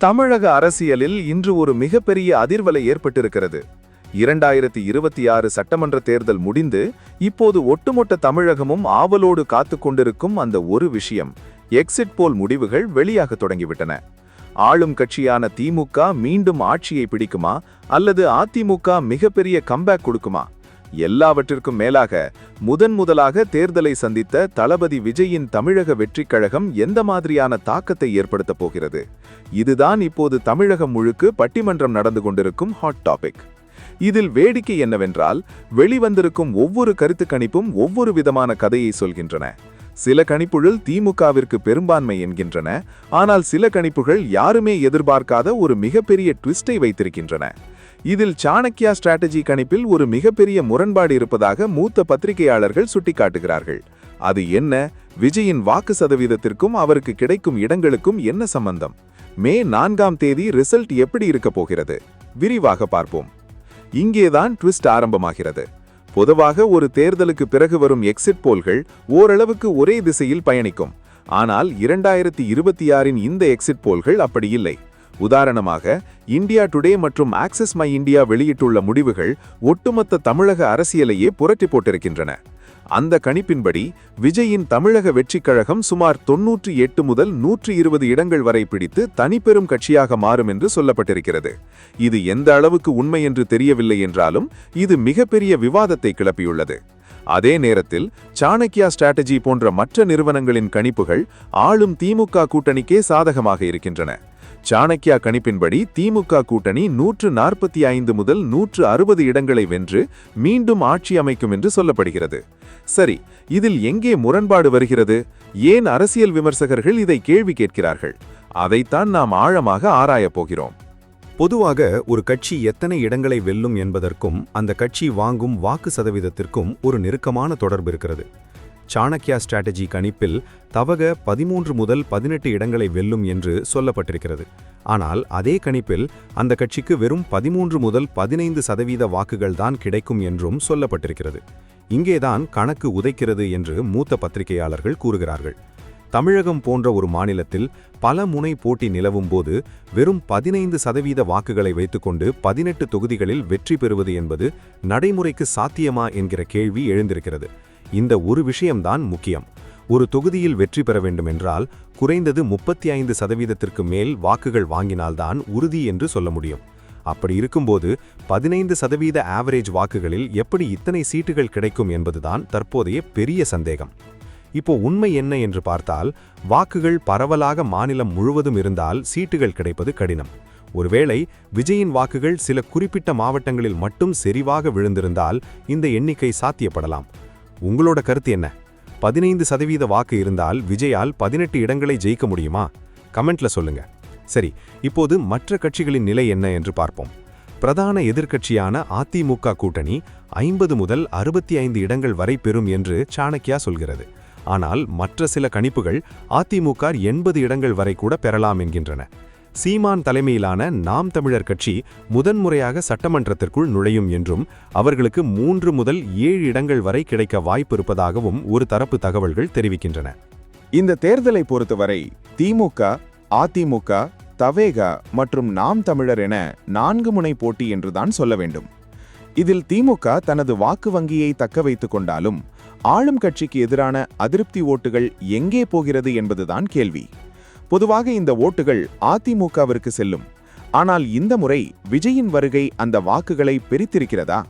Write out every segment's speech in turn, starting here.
தமிழக அரசியலில் இன்று ஒரு மிகப்பெரிய அதிர்வலை ஏற்பட்டிருக்கிறது. 2026 சட்டமன்ற தேர்தல் முடிந்து இப்போது ஒட்டுமொத்த தமிழகமும் ஆவலோடு காத்து கொண்டிருக்கும் அந்த ஒரு விஷயம், எக்ஸிட் போல் முடிவுகள் வெளியாக தொடங்கிவிட்டன. ஆளும் கட்சியான திமுக மீண்டும் ஆட்சியை பிடிக்குமா அல்லது அதிமுக மிகப்பெரிய கம்பேக் கொடுக்குமா? எல்லாவற்றிற்கும் மேலாக முதலாக தேர்தலை சந்தித்த தளபதி விஜயின் தமிழக வெற்றிக் கழகம் எந்த மாதிரியான தாக்கத்தை ஏற்படுத்தப் போகிறது? இதுதான் இப்போது தமிழகம் முழுக்க பட்டிமன்றம் நடந்து கொண்டிருக்கும் ஹாட் டாபிக். இதில் வேடிக்கை என்னவென்றால், வெளிவந்திருக்கும் ஒவ்வொரு கருத்து கணிப்பும் ஒவ்வொரு விதமான கதையை சொல்கின்றன. சில கணிப்புகள் திமுகவிற்கு பெரும்பான்மை என்கின்றன, ஆனால் சில கணிப்புகள் யாருமே எதிர்பார்க்காத ஒரு மிகப்பெரிய ட்விஸ்டை வைத்திருக்கின்றன. இதில் சாணக்கியா ஸ்ட்ராட்டஜி கணிப்பில் ஒரு மிகப்பெரிய முரண்பாடு இருப்பதாக மூத்த பத்திரிகையாளர்கள் சுட்டிக்காட்டுகிறார்கள். அது என்ன? விஜயின் வாக்கு சதவீதத்திற்கும் அவருக்கு கிடைக்கும் இடங்களுக்கும் என்ன சம்பந்தம்? மே 4ஆம் தேதி ரிசல்ட் எப்படி இருக்க போகிறது? விரிவாக பார்ப்போம். இங்கேதான் ட்விஸ்ட் ஆரம்பமாகிறது. பொதுவாக ஒரு தேர்தலுக்கு பிறகு வரும் எக்ஸிட் போல்கள் ஓரளவுக்கு ஒரே திசையில் பயணிக்கும். ஆனால் 2026இன் இந்த எக்ஸிட் போல்கள் அப்படி இல்லை. உதாரணமாக, இந்தியா டுடே மற்றும் ஆக்சஸ் மை இந்தியா வெளியிட்டுள்ள முடிவுகள் ஒட்டுமொத்த தமிழக அரசியலையே புரட்டி போட்டிருக்கின்றன. அந்த கணிப்பின்படி விஜயின் தமிழக வெற்றிக் கழகம் சுமார் 98 முதல் 120 இடங்கள் வரை பிடித்து தனிப்பெரும் கட்சியாக மாறும் என்று சொல்லப்பட்டிருக்கிறது. இது எந்த அளவுக்கு உண்மை என்று தெரியவில்லை என்றாலும் இது மிகப்பெரிய விவாதத்தை கிளப்பியுள்ளது. அதே நேரத்தில் சாணக்கியா ஸ்ட்ராட்டஜி போன்ற மற்ற நிறுவனங்களின் கணிப்புகள் ஆளும் திமுக கூட்டணிக்கே சாதகமாக இருக்கின்றன. சாணக்கியா கணிப்பின்படி திமுக கூட்டணி 145 முதல் 160 இடங்களை வென்று மீண்டும் ஆட்சி அமைக்கும் என்று சொல்லப்படுகிறது. சரி, இதில் எங்கே முரண்பாடு வருகிறது? ஏன் அரசியல் விமர்சகர்கள் இதை கேள்வி கேட்கிறார்கள்? அதைத்தான் நாம் ஆழமாக ஆராயப் போகிறோம். பொதுவாக ஒரு கட்சி எத்தனை இடங்களை வெல்லும் என்பதற்கும் அந்த கட்சி வாங்கும் வாக்கு சதவீதத்திற்கும் ஒரு நெருக்கமான தொடர்பு இருக்கிறது. சாணக்கியா ஸ்ட்ராட்டஜி கணிப்பில் தவக 13 முதல் 18 இடங்களை வெல்லும் என்று சொல்லப்பட்டிருக்கிறது. ஆனால் அதே கணிப்பில் அந்த கட்சிக்கு வெறும் 13 முதல் 15% வாக்குகள் தான் கிடைக்கும் என்றும் சொல்லப்பட்டிருக்கிறது. இங்கேதான் கணக்கு உதைக்கிறது என்று மூத்த பத்திரிகையாளர்கள் கூறுகிறார்கள். தமிழகம் போன்ற ஒரு மாநிலத்தில் பல முனை போட்டி நிலவும் போது வெறும் 15% வாக்குகளை வைத்துக்கொண்டு 18 தொகுதிகளில் வெற்றி பெறுவது என்பது நடைமுறைக்கு சாத்தியமா என்கிற கேள்வி எழுந்திருக்கிறது. இந்த ஒரு விஷயம்தான் முக்கியம். ஒரு தொகுதியில் வெற்றி பெற வேண்டுமென்றால் குறைந்தது 35%க்கு மேல் வாக்குகள் வாங்கினால்தான் உறுதி என்று சொல்ல முடியும். அப்படி இருக்கும்போது 15% ஆவரேஜ் வாக்குகளில் எப்படி இத்தனை சீட்டுகள் கிடைக்கும் என்பதுதான் தற்போதைய பெரிய சந்தேகம். இப்போ உண்மை என்ன என்று பார்த்தால், வாக்குகள் பரவலாக மாநிலம் முழுவதும் இருந்தால் சீட்டுகள் கிடைப்பது கடினம். ஒருவேளை விஜயின் வாக்குகள் சில குறிப்பிட்ட மாவட்டங்களில் மட்டும் செறிவாக விழுந்திருந்தால் இந்த எண்ணிக்கை சாத்தியப்படலாம். உங்களோட கருத்து என்ன? 15% வாக்கு இருந்தால் விஜயால் 18 இடங்களை ஜெயிக்க முடியுமா? கமெண்ட்ல சொல்லுங்க. சரி, இப்போது மற்ற கட்சிகளின் நிலை என்ன என்று பார்ப்போம். பிரதான எதிர்க்கட்சியான அதிமுக கூட்டணி 50 முதல் 65 இடங்கள் வரை பெறும் என்று சாணக்கியா சொல்கிறது. ஆனால் மற்ற சில கணிப்புகள் அதிமுக 80 இடங்கள் வரை கூட பெறலாம் என்கின்றன. சீமான் தலைமையிலான நாம் தமிழர் கட்சி முதன்முறையாக சட்டமன்றத்திற்குள் நுழையும் என்றும் அவர்களுக்கு 3 முதல் 7 இடங்கள் வரை கிடைக்க வாய்ப்பு இருப்பதாகவும் ஒரு தரப்பு தகவல்கள் தெரிவிக்கின்றன. இந்த தேர்தலை பொறுத்தவரை திமுக, அதிமுக, தவேகா மற்றும் நாம் தமிழர் என 4 முனை போட்டி என்றுதான் சொல்ல வேண்டும். இதில் திமுக தனது வாக்கு வங்கியை தக்க வைத்துக் கொண்டாலும் ஆளும் கட்சிக்கு எதிரான அதிருப்தி ஓட்டுகள் எங்கே போகிறது என்பதுதான் கேள்வி. பொதுவாக இந்த ஓட்டுகள் அதிமுகவிற்கு செல்லும். ஆனால் இந்த முறை விஜயின் வருகை அந்த வாக்குகளை பிரித்திருக்கிறதா?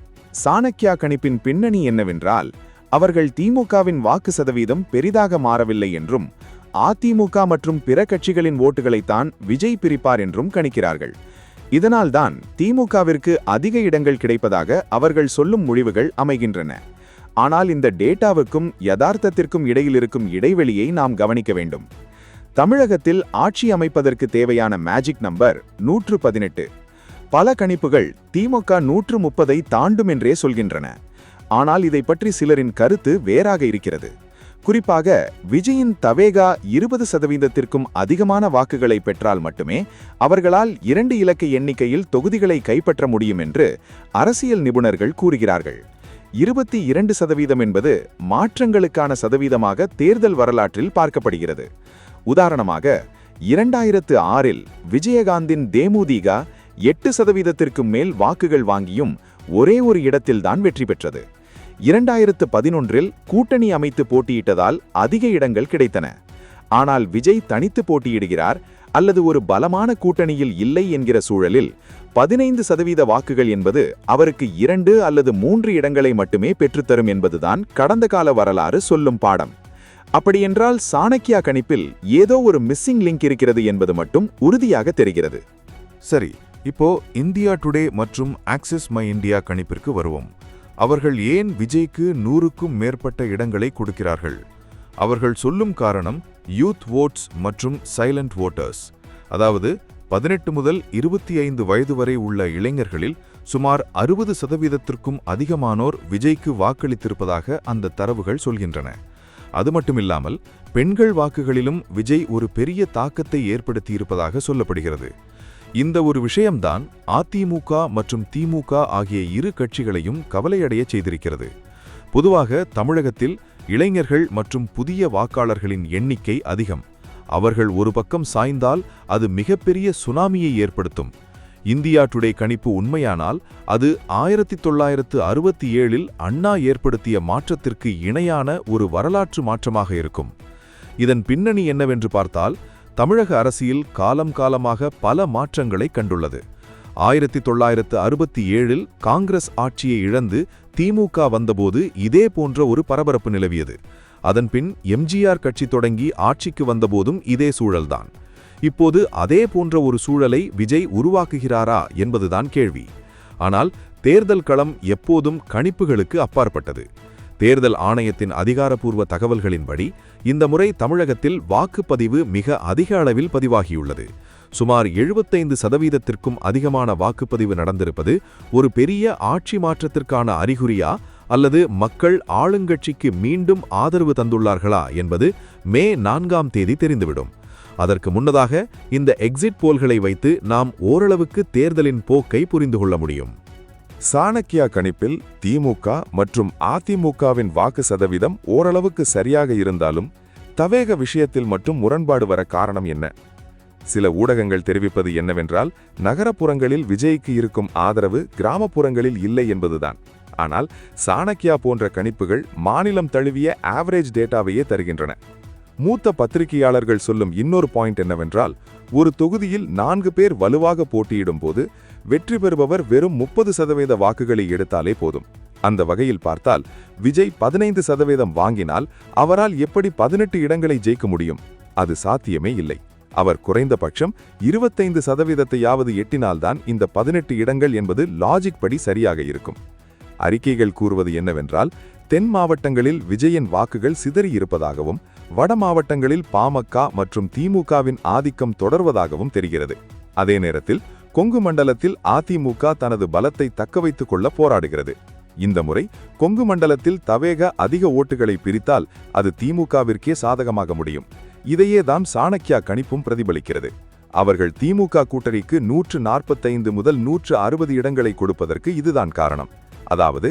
சாணக்கியா கணிப்பின் பின்னணி என்னவென்றால், அவர்கள் திமுகவின் வாக்கு சதவீதம் பெரிதாக மாறவில்லை என்றும் அதிமுக மற்றும் பிற கட்சிகளின் ஓட்டுகளைத்தான் விஜய் பிரிப்பார் என்றும் கணிக்கிறார்கள். இதனால்தான் திமுகவிற்கு அதிக இடங்கள் கிடைப்பதாக அவர்கள் சொல்லும் முடிவுகள் அமைகின்றன. ஆனால் இந்த டேட்டாவுக்கும் யதார்த்தத்திற்கும் இடையில் இருக்கும் இடைவெளியை நாம் கவனிக்க வேண்டும். தமிழகத்தில் ஆட்சி அமைப்பதற்கு தேவையான மேஜிக் நம்பர் 118. பல கணிப்புகள் திமுக 130ஐ தாண்டும் என்றே சொல்கின்றன. ஆனால் இதை பற்றி சிலரின் கருத்து வேறாக இருக்கிறது. குறிப்பாக விஜயின் தவேகா 20%த்திற்கும் அதிகமான வாக்குகளை பெற்றால் மட்டுமே அவர்களால் 2 இலக்க எண்ணிக்கையில் தொகுதிகளை கைப்பற்ற முடியும் என்று அரசியல் நிபுணர்கள் கூறுகிறார்கள். 22% என்பது மாற்றங்களுக்கான சதவீதமாக தேர்தல் வரலாற்றில் பார்க்கப்படுகிறது. உதாரணமாக 2006இல் விஜயகாந்தின் தேமுதிக 8% மேல் வாக்குகள் வாங்கியும் ஒரே ஒரு இடத்தில்தான் வெற்றி பெற்றது. 2011இல் கூட்டணி அமைத்து போட்டியிட்டதால் அதிக இடங்கள் கிடைத்தன. ஆனால் விஜய் தனித்து போட்டியிடுகிறார் அல்லது ஒரு பலமான கூட்டணியில் இல்லை என்கிற சூழலில் 15% வாக்குகள் என்பது அவருக்கு 2 அல்லது 3 இடங்களை மட்டுமே பெற்றுத்தரும் என்பதுதான் கடந்த கால வரலாறு சொல்லும் பாடம். அப்படியென்றால் சாணக்கியா கணிப்பில் ஏதோ ஒரு மிஸ்ஸிங் லிங்க் இருக்கிறது என்பது மட்டும் உறுதியாக தெரிகிறது. சரி, இப்போ இந்தியா டுடே மற்றும் ஆக்சிஸ் மை இந்தியா கணிப்பிற்கு வருவோம். அவர்கள் ஏன் விஜய்க்கு 100க்கும் மேற்பட்ட இடங்களை கொடுக்கிறார்கள்? அவர்கள் சொல்லும் காரணம் யூத் வோட்ஸ் மற்றும் சைலண்ட் வோட்டர்ஸ், அதாவது 18 முதல் 25 வயது வரை உள்ள இளைஞர்களில் சுமார் 60%க்கும் அதிகமானோர் விஜய்க்கு வாக்களித்திருப்பதாக அந்த தரவுகள் சொல்கின்றன. அது மட்டுமில்லாமல் பெண்கள் வாக்குகளிலும் விஜய் ஒரு பெரிய தாக்கத்தை ஏற்படுத்தியிருப்பதாக சொல்லப்படுகிறது. இந்த ஒரு விஷயம்தான் அதிமுக மற்றும் திமுக ஆகிய இரு கட்சிகளையும் கவலையடைய செய்திருக்கிறது. பொதுவாக தமிழகத்தில் இளைஞர்கள் மற்றும் புதிய வாக்காளர்களின் எண்ணிக்கை அதிகம். அவர்கள் ஒரு பக்கம் சாய்ந்தால் அது மிகப்பெரிய சுனாமியை ஏற்படுத்தும். இந்தியா டுடே கணிப்பு உண்மையானால் அது 1967இல் அண்ணா ஏற்படுத்திய மாற்றத்திற்கு இணையான ஒரு வரலாற்று மாற்றமாக இருக்கும். இதன் பின்னணி என்னவென்று பார்த்தால், தமிழக அரசியல் காலம் காலமாக பல மாற்றங்களை கண்டுள்ளது. 1967இல் காங்கிரஸ் ஆட்சியை இழந்து திமுக வந்தபோது இதே போன்ற ஒரு பரபரப்பு நிலவியது. அதன்பின் எம்ஜிஆர் கட்சி தொடங்கி ஆட்சிக்கு வந்தபோதும் இதே சூழல்தான். இப்போது அதே போன்ற ஒரு சூழலை விஜய் உருவாக்குகிறாரா என்பதுதான் கேள்வி. ஆனால் தேர்தல் களம் எப்போதும் கணிப்புகளுக்கு அப்பாற்பட்டது. தேர்தல் ஆணையத்தின் அதிகாரப்பூர்வ தகவல்களின்படி இந்த முறை தமிழகத்தில் வாக்குப்பதிவு மிக அதிக அளவில் பதிவாகியுள்ளது. சுமார் 75%க்கும் அதிகமான வாக்குப்பதிவு நடந்திருப்பது ஒரு பெரிய ஆட்சி மாற்றத்திற்கான அறிகுறியா அல்லது மக்கள் ஆளுங்கட்சிக்கு மீண்டும் ஆதரவு தந்துள்ளார்களா என்பது மே 4ஆம் தேதி தெரிந்துவிடும். அதற்கு முன்னதாக இந்த எக்ஸிட் போல்களை வைத்து நாம் ஓரளவுக்கு தேர்தலின் போக்கை புரிந்து கொள்ள முடியும். சாணக்கியா கணிப்பில் திமுக மற்றும் அதிமுகவின் வாக்கு சதவீதம் ஓரளவுக்கு சரியாக இருந்தாலும் தவேக விஷயத்தில் மட்டும் முரண்பாடு வர காரணம் என்ன? சில ஊடகங்கள் தெரிவிப்பது என்னவென்றால், நகரப்புறங்களில் விஜய்க்கு இருக்கும் ஆதரவு கிராமப்புறங்களில் இல்லை என்பதுதான். ஆனால் சாணக்கியா போன்ற கணிப்புகள் மாநிலம் தழுவிய ஆவரேஜ் டேட்டாவையே தருகின்றன. மூத்த பத்திரிகையாளர்கள் சொல்லும் இன்னொரு பாயிண்ட் என்னவென்றால், ஒரு தொகுதியில் 4 பேர் வலுவாக போட்டியிடும் போது வெற்றி பெறுபவர் வெறும் 30% வாக்குகளை எடுத்தாலே போதும். அந்த வகையில் பார்த்தால் விஜய் 15% வாங்கினால் அவரால் எப்படி 18 இடங்களை ஜெயிக்க முடியும்? அது சாத்தியமே இல்லை. அவர் குறைந்தபட்சம் 25%யாவது எட்டினால்தான் இந்த 18 இடங்கள் என்பது லாஜிக் படி சரியாக இருக்கும். அறிக்கைகள் கூறுவது என்னவென்றால், தென் மாவட்டங்களில் விஜயின் வாக்குகள் சிதறி இருப்பதாகவும் வட மாவட்டங்களில் பாமக மற்றும் திமுகவின் ஆதிக்கம் தொடர்வதாகவும் தெரிகிறது. அதே நேரத்தில் கொங்கு மண்டலத்தில் அதிமுக தனது பலத்தை தக்கவைத்துக் கொள்ள போராடுகிறது. இந்த முறை கொங்கு மண்டலத்தில் தவேக அதிக ஓட்டுகளை பிரித்தால் அது திமுகவிற்கே சாதகமாக முடியும். இதையே தான் சாணக்கியா கணிப்பும் பிரதிபலிக்கிறது. அவர்கள் திமுக கூட்டணிக்கு 145 முதல் 160 இடங்களை கொடுப்பதற்கு இதுதான் காரணம். அதாவது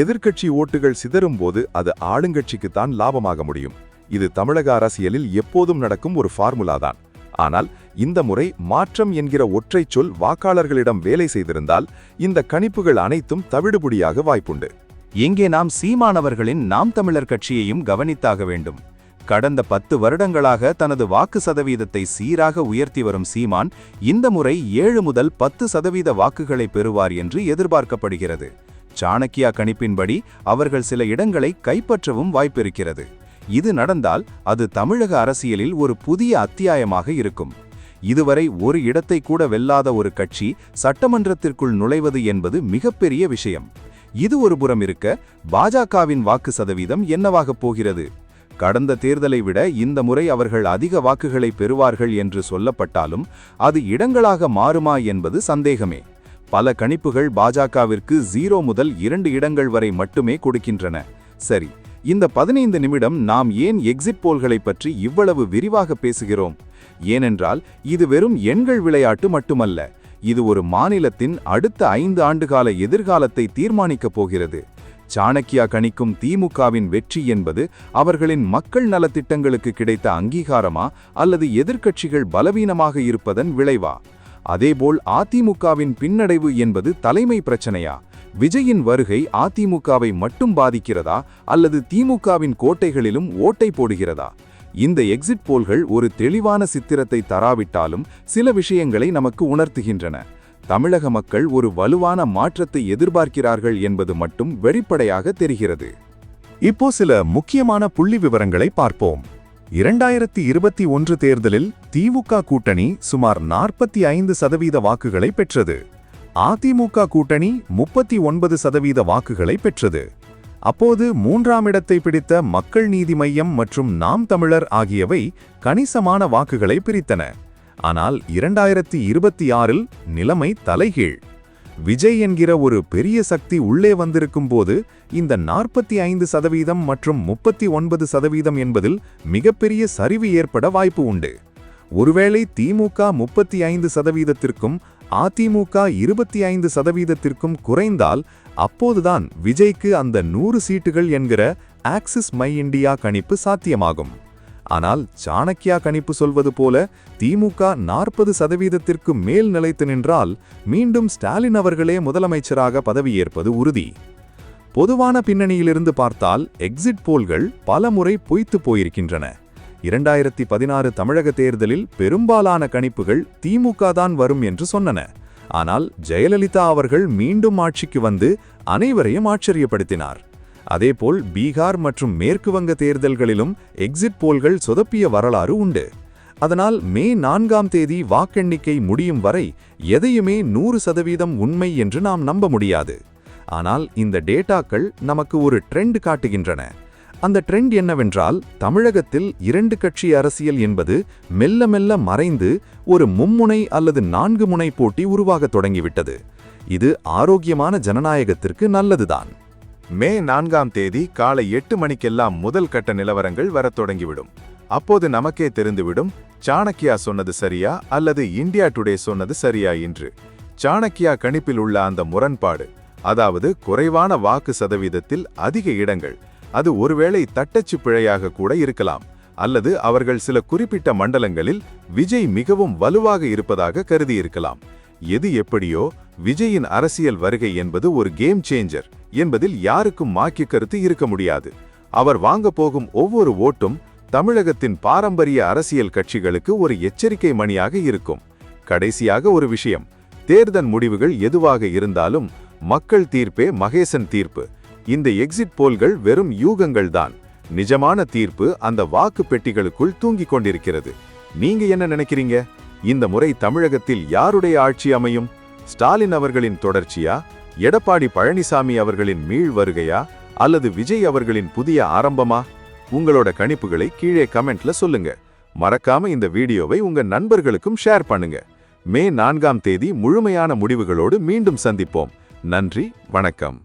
எதிர்க்கட்சி ஓட்டுகள் சிதறும் போது அது ஆளுங்கட்சிக்குத்தான் லாபமாக முடியும். இது தமிழக அரசியலில் எப்போதும் நடக்கும் ஒரு ஃபார்முலாதான். ஆனால் இந்த முறை மாற்றம் என்கிற ஒற்றை சொல் வாக்காளர்களிடம் வேலை செய்திருந்தால் இந்த கணிப்புகள் அனைத்தும் தவிடுபடியாக வாய்ப்புண்டு. இங்கே நாம் சீமானவர்களின் நாம் தமிழர் கட்சியையும் கவனித்தாக வேண்டும். கடந்த 10 வருடங்களாக தனது வாக்கு சதவீதத்தை சீராக உயர்த்தி வரும் சீமான் இந்த முறை 7 முதல் 10% வாக்குகளை பெறுவார் என்று எதிர்பார்க்கப்படுகிறது. சாணக்கியா கணிப்பின்படி அவர்கள் சில இடங்களை கைப்பற்றவும் வாய்ப்பிருக்கிறது. இது நடந்தால் அது தமிழக அரசியலில் ஒரு புதிய அத்தியாயமாக இருக்கும். இதுவரை ஒரு இடத்தை கூட வெல்லாத ஒரு கட்சி சட்டமன்றத்திற்குள் நுழைவது என்பது மிகப்பெரிய விஷயம். இது ஒரு புறம் இருக்க, பாஜகவின் வாக்கு சதவீதம் என்னவாகப் போகிறது? கடந்த தேர்தலை விட இந்த முறை அவர்கள் அதிக வாக்குகளை பெறுவார்கள் என்று சொல்லப்பட்டாலும் அது இடங்களாக மாறுமா என்பது சந்தேகமே. பல கணிப்புகள் பாஜகவிற்கு 0 முதல் 2 இடங்கள் வரை மட்டுமே கொடுக்கின்றன. சரி, இந்த 15 நிமிடம் நாம் ஏன் எக்ஸிட் போல்களை பற்றி இவ்வளவு விரிவாக பேசுகிறோம்? ஏனென்றால் இது வெறும் எண்கள் விளையாட்டு மட்டுமல்ல. இது ஒரு மாநிலத்தின் அடுத்த 5 ஆண்டுகால எதிர்காலத்தை தீர்மானிக்கப் போகிறது. சாணக்கியா கணிக்கும் திமுகவின் வெற்றி என்பது அவர்களின் மக்கள் நலத்திட்டங்களுக்கு கிடைத்த அங்கீகாரமா அல்லது எதிர்க்கட்சிகள் பலவீனமாக இருப்பதன் விளைவா? அதேபோல் அதிமுகவின் பின்னடைவு என்பது தலைமை பிரச்சனையா? விஜயின் வருகை அதிமுகவை மட்டும் பாதிக்கிறதா அல்லது திமுகவின் கோட்டைகளிலும் ஓட்டை போடுகிறதா? இந்த எக்ஸிட் போல்கள் ஒரு தெளிவான சித்திரத்தை தராவிட்டாலும் சில விஷயங்களை நமக்கு உணர்த்துகின்றன. தமிழக மக்கள் ஒரு வலுவான மாற்றத்தை எதிர்பார்க்கிறார்கள் என்பது மட்டும் வெளிப்படையாக தெரிகிறது. இப்போ சில முக்கியமான புள்ளி விவரங்களை பார்ப்போம். 2021 தேர்தலில் திமுக கூட்டணி சுமார் 45% வாக்குகளை பெற்றது. அதிமுக கூட்டணி 39% வாக்குகளை பெற்றது. அப்போது 3ஆம் இடத்தை பிடித்த மக்கள் நீதி மய்யம் மற்றும் நாம் தமிழர் ஆகியவை கணிசமான வாக்குகளை பிரித்தன. ஆனால் 2026இல் நிலைமை தலைகீழ். விஜய் என்கிற ஒரு பெரிய சக்தி உள்ளே வந்திருக்கும் போது இந்த 45% மற்றும் 39% என்பதில் மிகப்பெரிய சரிவு ஏற்பட வாய்ப்பு உண்டு. ஒருவேளை திமுக 35%த்திற்கும் அதிமுக 25%த்திற்கும் குறைந்தால் அப்போதுதான் விஜய்க்கு அந்த 100 சீட்டுகள் என்கிற ஆக்சிஸ் மை இண்டியா கணிப்பு சாத்தியமாகும். ஆனால் சாணக்கியா கணிப்பு சொல்வது போல திமுக 40%த்திற்கு மேல் நிலைத்து நின்றால் மீண்டும் ஸ்டாலின் அவர்களே முதலமைச்சராக பதவியேற்பது உறுதி. பொதுவான பின்னணியிலிருந்து பார்த்தால் எக்ஸிட் போல்கள் பல முறை பொய்த்து போயிருக்கின்றன. 2016 தமிழக தேர்தலில் பெரும்பாலான கணிப்புகள் திமுக தான் வரும் என்று சொன்னன. ஆனால் ஜெயலலிதா அவர்கள் மீண்டும் ஆட்சிக்கு வந்து அனைவரையும் ஆச்சரியப்படுத்தினார். அதேபோல் பீகார் மற்றும் மேற்கு வங்க தேர்தல்களிலும் எக்ஸிட் போல்கள் சொதப்பிய வரலாறு உண்டு. அதனால் மே 4ஆம் தேதி வாக்கெண்ணிக்கை முடியும் வரை எதையுமே 100% உண்மை என்று நாம் நம்ப முடியாது. ஆனால் இந்த டேட்டாக்கள் நமக்கு ஒரு ட்ரெண்ட் காட்டுகின்றன. அந்த ட்ரெண்ட் என்னவென்றால் தமிழகத்தில் 2 கட்சி அரசியல் என்பது மெல்ல மெல்ல மறைந்து ஒரு மும்முனை அல்லது 4 முனை போட்டி உருவாகத் தொடங்கிவிட்டது. இது ஆரோக்கியமான ஜனநாயகத்திற்கு நல்லதுதான். மே 4ஆம் தேதி காலை 8 மணிக்கெல்லாம் முதல் கட்ட நிலவரங்கள் வரத் தொடங்கிவிடும். அப்போது நமக்கே தெரிந்துவிடும் சாணக்கியா சொன்னது சரியா அல்லது இந்தியா டுடே சொன்னது சரியா என்று. சாணக்கியா கணிப்பில் உள்ள அந்த முரண்பாடு, அதாவது குறைவான வாக்கு சதவீதத்தில் அதிக இடங்கள், அது ஒருவேளை தட்டச்சு பிழையாக கூட இருக்கலாம். அல்லது அவர்கள் சில குறிப்பிட்ட மண்டலங்களில் விஜய் மிகவும் வலுவாக இருப்பதாக கருதியிருக்கலாம். எது எப்படியோ விஜயின் அரசியல் வருகை என்பது ஒரு கேம் சேஞ்சர் என்பதில் யாருக்கும் மாற்று கருத்து இருக்க முடியாது. அவர் வாங்க போகும் ஒவ்வொரு ஓட்டும் தமிழகத்தின் பாரம்பரிய அரசியல் கட்சிகளுக்கு ஒரு எச்சரிக்கை மணியாக இருக்கும். கடைசியாக ஒரு விஷயம், தேர்தல் முடிவுகள் எதுவாக இருந்தாலும் மக்கள் தீர்ப்பே மகேசன் தீர்ப்பு. இந்த எக்ஸிட் போல்கள் வெறும் யூகங்கள் தான். நிஜமான தீர்ப்பு அந்த வாக்கு பெட்டிகளுக்குள் தூங்கிக் கொண்டிருக்கிறது. நீங்க என்ன நினைக்கிறீங்க? இந்த முறை தமிழகத்தில் யாருடைய ஆட்சி அமையும்? ஸ்டாலின் அவர்களின் தொடர்ச்சியா, எடப்பாடி பழனிசாமி அவர்களின் மீள் வருகையா, அல்லது விஜய் அவர்களின் புதிய ஆரம்பமா? உங்களோட கணிப்புகளை கீழே கமெண்ட்ல சொல்லுங்க. மறக்காம இந்த வீடியோவை உங்க நண்பர்களுக்கும் ஷேர் பண்ணுங்க. மே 4ஆம் தேதி முழுமையான முடிவுகளோடு மீண்டும் சந்திப்போம். நன்றி, வணக்கம்.